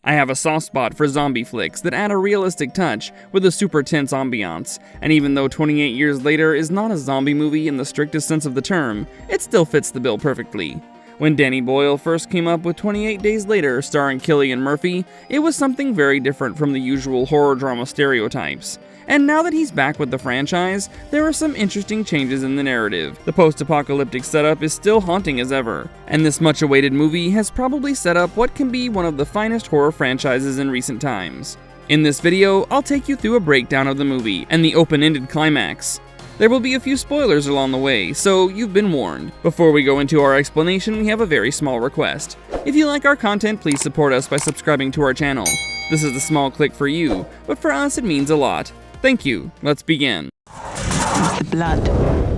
I have a soft spot for zombie flicks that add a realistic touch with a super tense ambiance, and even though 28 Years Later is not a zombie movie in the strictest sense of the term, it still fits the bill perfectly. When Danny Boyle first came up with 28 Days Later starring Cillian Murphy, it was something very different from the usual horror drama stereotypes. And now that he's back with the franchise, there are some interesting changes in the narrative. The post-apocalyptic setup is still haunting as ever, and this much-awaited movie has probably set up what can be one of the finest horror franchises in recent times. In this video, I'll take you through a breakdown of the movie and the open-ended climax. There will be a few spoilers along the way, so you've been warned. Before we go into our explanation, we have a very small request. If you like our content, please support us by subscribing to our channel. This is a small click for you, but for us it means a lot. Thank you. Let's begin. The blood.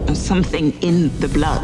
There's something in the blood.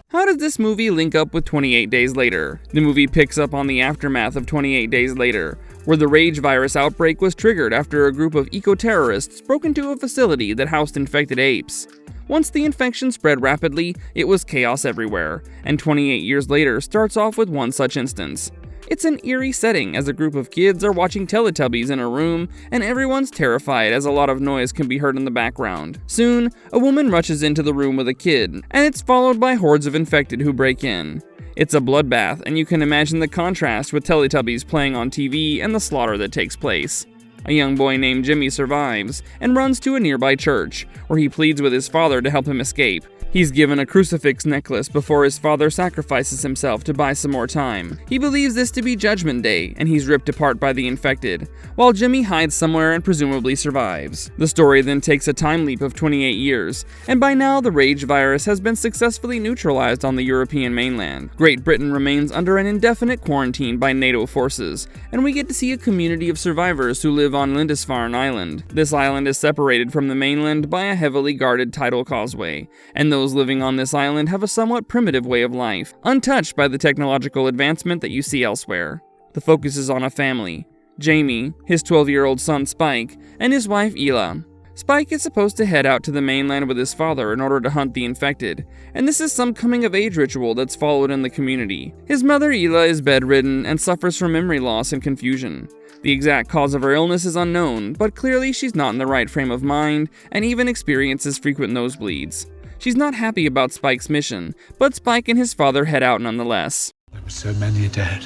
How does this movie link up with 28 Days Later? The movie picks up on the aftermath of 28 Days Later, where the rage virus outbreak was triggered after a group of eco-terrorists broke into a facility that housed infected apes. Once the infection spread rapidly, it was chaos everywhere, and 28 Years Later starts off with one such instance. It's an eerie setting as a group of kids are watching Teletubbies in a room, and everyone's terrified as a lot of noise can be heard in the background. Soon, a woman rushes into the room with a kid, and it's followed by hordes of infected who break in. It's a bloodbath, and you can imagine the contrast with Teletubbies playing on TV and the slaughter that takes place. A young boy named Jimmy survives and runs to a nearby church, where he pleads with his father to help him escape. He's given a crucifix necklace before his father sacrifices himself to buy some more time. He believes this to be Judgment Day, and he's ripped apart by the infected, while Jimmy hides somewhere and presumably survives. The story then takes a time leap of 28 years, and by now the rage virus has been successfully neutralized on the European mainland. Great Britain remains under an indefinite quarantine by NATO forces, and we get to see a community of survivors who live on Lindesvar island. This island is separated from the mainland by a heavily guarded tidal causeway, and those living on this island have a somewhat primitive way of life, untouched by the technological advancement that you see elsewhere. The focus is on a family: Jamie, his 12-year-old son Spike, and his wife Ela. Spike is supposed to head out to the mainland with his father in order to hunt the infected, and this is some coming-of-age ritual that's followed in the community. His mother Ela is bedridden and suffers from memory loss and confusion. The exact cause of her illness is unknown, but clearly she's not in the right frame of mind and even experiences frequent nosebleeds. She's not happy about Spike's mission, but Spike and his father head out nonetheless. There were so many dead.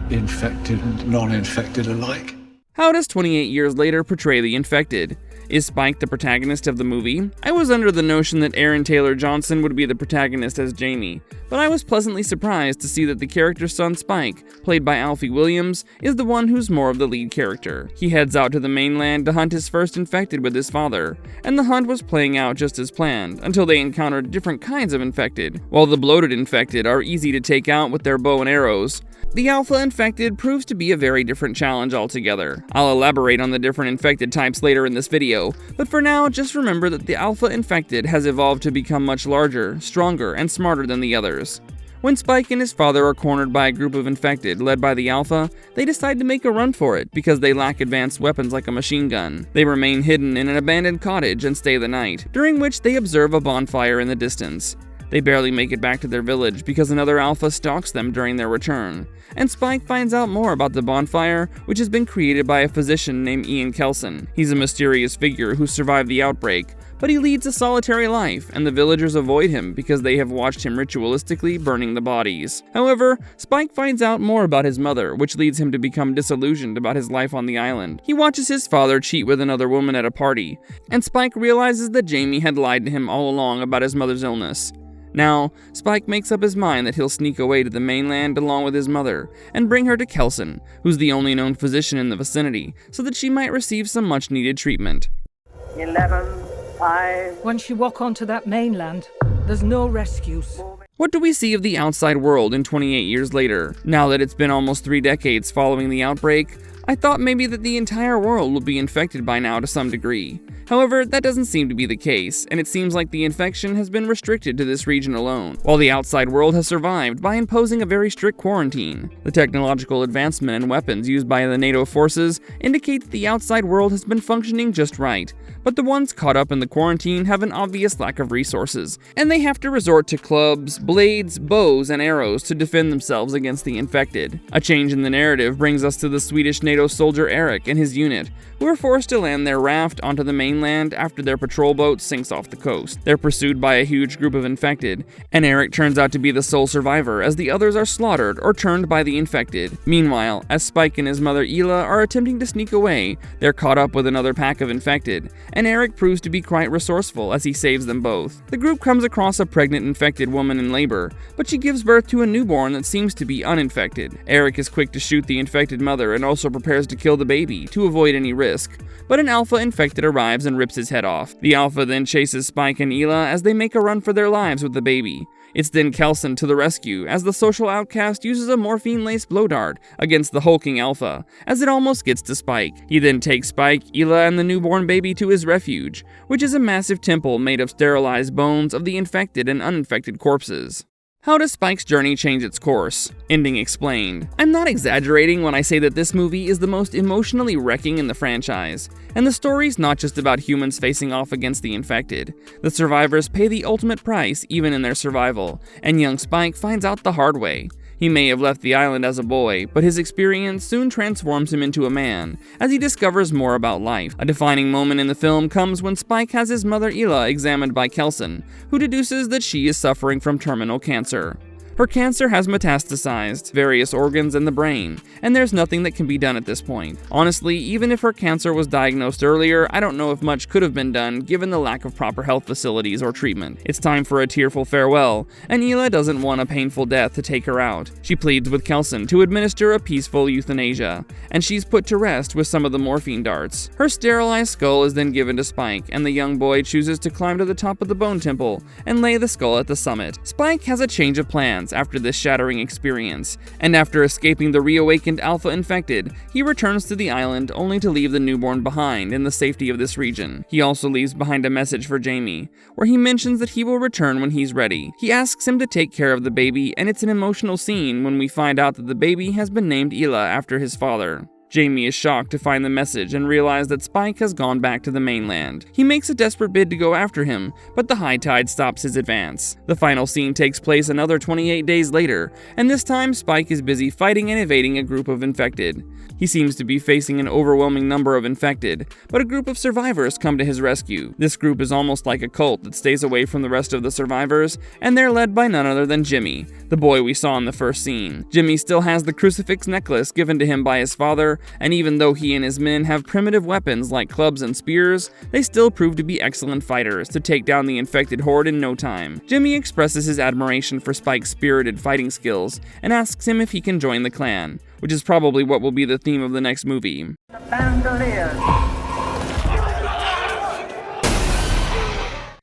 Infected and non-infected alike. How does 28 Years Later portray the infected? Is Spike the protagonist of the movie? I was under the notion that Aaron Taylor Johnson would be the protagonist as Jamie, but I was pleasantly surprised to see that the character's son Spike, played by Alfie Williams, is the one who's more of the lead character. He heads out to the mainland to hunt his first infected with his father, and the hunt was playing out just as planned, until they encountered different kinds of infected. While the bloated infected are easy to take out with their bow and arrows, the alpha infected proves to be a very different challenge altogether. I'll elaborate on the different infected types later in this video, but for now, just remember that the alpha infected has evolved to become much larger, stronger, and smarter than the others. When Spike and his father are cornered by a group of infected led by the alpha, they decide to make a run for it because they lack advanced weapons like a machine gun. They remain hidden in an abandoned cottage and stay the night, during which they observe a bonfire in the distance. They barely make it back to their village because another alpha stalks them during their return, and Spike finds out more about the bonfire, which has been created by a physician named Ian Kelson. He's a mysterious figure who survived the outbreak, but he leads a solitary life, and the villagers avoid him because they have watched him ritualistically burning the bodies. However, Spike finds out more about his mother, which leads him to become disillusioned about his life on the island. He watches his father cheat with another woman at a party, and Spike realizes that Jamie had lied to him all along about his mother's illness. Now, Spike makes up his mind that he'll sneak away to the mainland along with his mother and bring her to Kelson, who's the only known physician in the vicinity, so that she might receive some much-needed treatment. 11, 5. Once you walk onto that mainland, there's no rescues. What do we see of the outside world in 28 Years Later? Now that it's been almost 3 decades following the outbreak, I thought maybe that the entire world would be infected by now to some degree. However, that doesn't seem to be the case, and it seems like the infection has been restricted to this region alone, while the outside world has survived by imposing a very strict quarantine. The technological advancement and weapons used by the NATO forces indicate that the outside world has been functioning just right, but the ones caught up in the quarantine have an obvious lack of resources, and they have to resort to clubs, blades, bows, and arrows to defend themselves against the infected. A change in the narrative brings us to the Swedish NATO soldier Eric and his unit, who are forced to land their raft onto the mainland after their patrol boat sinks off the coast. They're pursued by a huge group of infected, and Eric turns out to be the sole survivor as the others are slaughtered or turned by the infected. Meanwhile, as Spike and his mother Ela are attempting to sneak away, they're caught up with another pack of infected, and Eric proves to be quite resourceful as he saves them both. The group comes across a pregnant infected woman in labor, but she gives birth to a newborn that seems to be uninfected. Eric is quick to shoot the infected mother and also prepares to kill the baby to avoid any risk. But an alpha infected arrives and rips his head off. The alpha then chases Spike and Ela as they make a run for their lives with the baby. It's then Kelson to the rescue as the social outcast uses a morphine-laced blow dart against the hulking alpha as it almost gets to Spike. He then takes Spike, Ela, and the newborn baby to his refuge, which is a massive temple made of sterilized bones of the infected and uninfected corpses. How does Spike's journey change its course? Ending explained. I'm not exaggerating when I say that this movie is the most emotionally wrecking in the franchise, and the story's not just about humans facing off against the infected. The survivors pay the ultimate price even in their survival, and young Spike finds out the hard way. He may have left the island as a boy, but his experience soon transforms him into a man, as he discovers more about life. A defining moment in the film comes when Spike has his mother Ela examined by Kelson, who deduces that she is suffering from terminal cancer. Her cancer has metastasized various organs in the brain, and there's nothing that can be done at this point. Honestly, even if her cancer was diagnosed earlier, I don't know if much could have been done given the lack of proper health facilities or treatment. It's time for a tearful farewell, and Ela doesn't want a painful death to take her out. She pleads with Kelson to administer a peaceful euthanasia, and she's put to rest with some of the morphine darts. Her sterilized skull is then given to Spike, and the young boy chooses to climb to the top of the bone temple and lay the skull at the summit. Spike has a change of plans after this shattering experience, and after escaping the reawakened alpha infected, he returns to the island only to leave the newborn behind in the safety of this region. He also leaves behind a message for Jamie, where he mentions that he will return when he's ready. He asks him to take care of the baby, and it's an emotional scene when we find out that the baby has been named Ela after his father. Jamie is shocked to find the message and realize that Spike has gone back to the mainland. He makes a desperate bid to go after him, but the high tide stops his advance. The final scene takes place another 28 days later, and this time Spike is busy fighting and evading a group of infected. He seems to be facing an overwhelming number of infected, but a group of survivors come to his rescue. This group is almost like a cult that stays away from the rest of the survivors, and they're led by none other than Jimmy, the boy we saw in the first scene. Jimmy still has the crucifix necklace given to him by his father, and even though he and his men have primitive weapons like clubs and spears, they still prove to be excellent fighters to take down the infected horde in no time. Jimmy expresses his admiration for Spike's spirited fighting skills and asks him if he can join the clan, which is probably what will be the theme of the next movie. The bandoliers.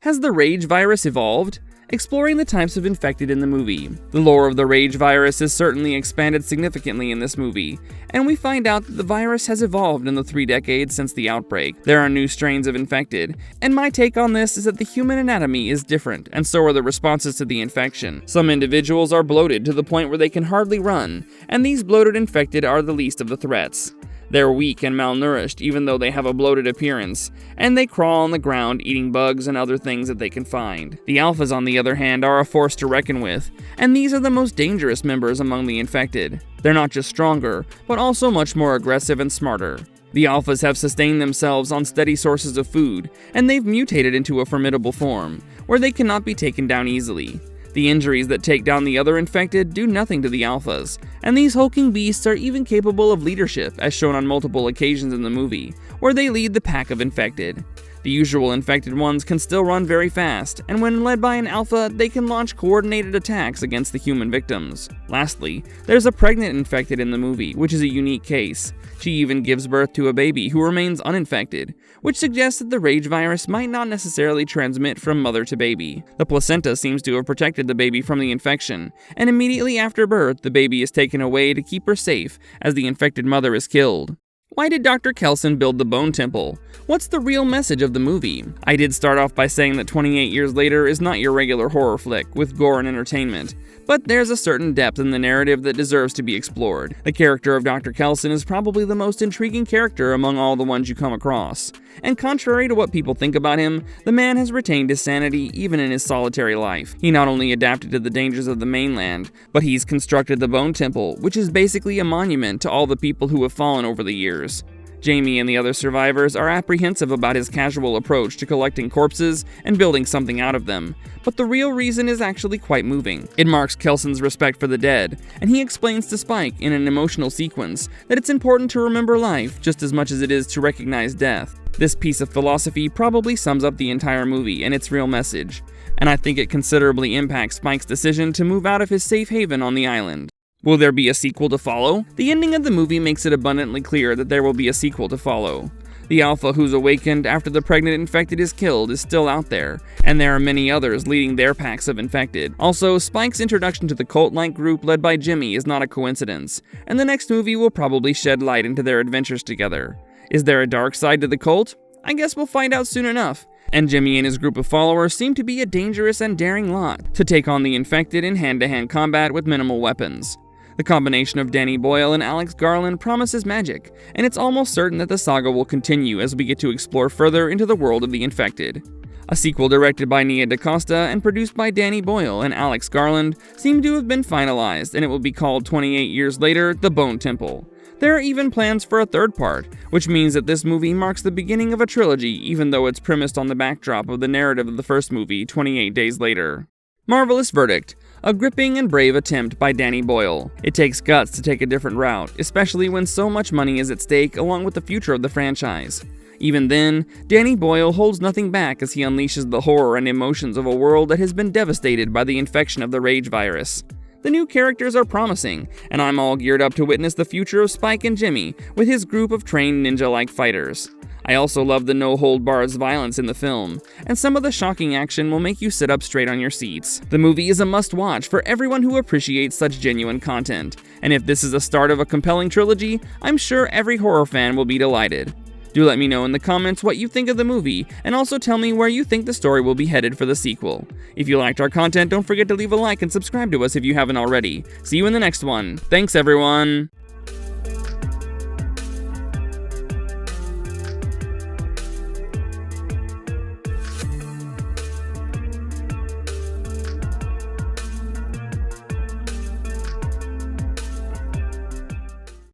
Has the rage virus evolved? Exploring the types of infected in the movie. The lore of the rage virus is certainly expanded significantly in this movie, and we find out that the virus has evolved in the 3 decades since the outbreak. There are new strains of infected, and my take on this is that the human anatomy is different, and so are the responses to the infection. Some individuals are bloated to the point where they can hardly run, and these bloated infected are the least of the threats. They're weak and malnourished even though they have a bloated appearance, and they crawl on the ground eating bugs and other things that they can find. The alphas, on the other hand, are a force to reckon with, and these are the most dangerous members among the infected. They're not just stronger, but also much more aggressive and smarter. The alphas have sustained themselves on steady sources of food, and they've mutated into a formidable form, where they cannot be taken down easily. The injuries that take down the other infected do nothing to the alphas, and these hulking beasts are even capable of leadership, as shown on multiple occasions in the movie, where they lead the pack of infected. The usual infected ones can still run very fast, and when led by an alpha, they can launch coordinated attacks against the human victims. Lastly, there's a pregnant infected in the movie, which is a unique case. She even gives birth to a baby who remains uninfected, which suggests that the rage virus might not necessarily transmit from mother to baby. The placenta seems to have protected the baby from the infection, and immediately after birth, the baby is taken away to keep her safe as the infected mother is killed. Why did Dr. Kelson build the Bone Temple? What's the real message of the movie? I did start off by saying that 28 Years Later is not your regular horror flick with gore and entertainment, but there's a certain depth in the narrative that deserves to be explored. The character of Dr. Kelson is probably the most intriguing character among all the ones you come across. And contrary to what people think about him, the man has retained his sanity even in his solitary life. He not only adapted to the dangers of the mainland, but he's constructed the Bone Temple, which is basically a monument to all the people who have fallen over the years. Jamie and the other survivors are apprehensive about his casual approach to collecting corpses and building something out of them, but the real reason is actually quite moving. It marks Kelson's respect for the dead, and he explains to Spike in an emotional sequence that it's important to remember life just as much as it is to recognize death. This piece of philosophy probably sums up the entire movie and its real message, and I think it considerably impacts Spike's decision to move out of his safe haven on the island. Will there be a sequel to follow? The ending of the movie makes it abundantly clear that there will be a sequel to follow. The Alpha who's awakened after the pregnant infected is killed is still out there, and there are many others leading their packs of infected. Also, Spike's introduction to the cult-like group led by Jimmy is not a coincidence, and the next movie will probably shed light into their adventures together. Is there a dark side to the cult? I guess we'll find out soon enough. And Jimmy and his group of followers seem to be a dangerous and daring lot to take on the infected in hand-to-hand combat with minimal weapons. The combination of Danny Boyle and Alex Garland promises magic, and it's almost certain that the saga will continue as we get to explore further into the world of the infected. A sequel directed by Nia DaCosta and produced by Danny Boyle and Alex Garland seemed to have been finalized, and it will be called 28 Years Later, The Bone Temple. There are even plans for a third part, which means that this movie marks the beginning of a trilogy even though it's premised on the backdrop of the narrative of the first movie, 28 Days Later. Marvelous verdict. A gripping and brave attempt by Danny Boyle. It takes guts to take a different route, especially when so much money is at stake along with the future of the franchise. Even then, Danny Boyle holds nothing back as he unleashes the horror and emotions of a world that has been devastated by the infection of the rage virus. The new characters are promising, and I'm all geared up to witness the future of Spike and Jimmy with his group of trained ninja-like fighters. I also love the no-hold-bars violence in the film, and some of the shocking action will make you sit up straight on your seats. The movie is a must-watch for everyone who appreciates such genuine content, and if this is the start of a compelling trilogy, I'm sure every horror fan will be delighted. Do let me know in the comments what you think of the movie, and also tell me where you think the story will be headed for the sequel. If you liked our content, don't forget to leave a like and subscribe to us if you haven't already. See you in the next one. Thanks, everyone!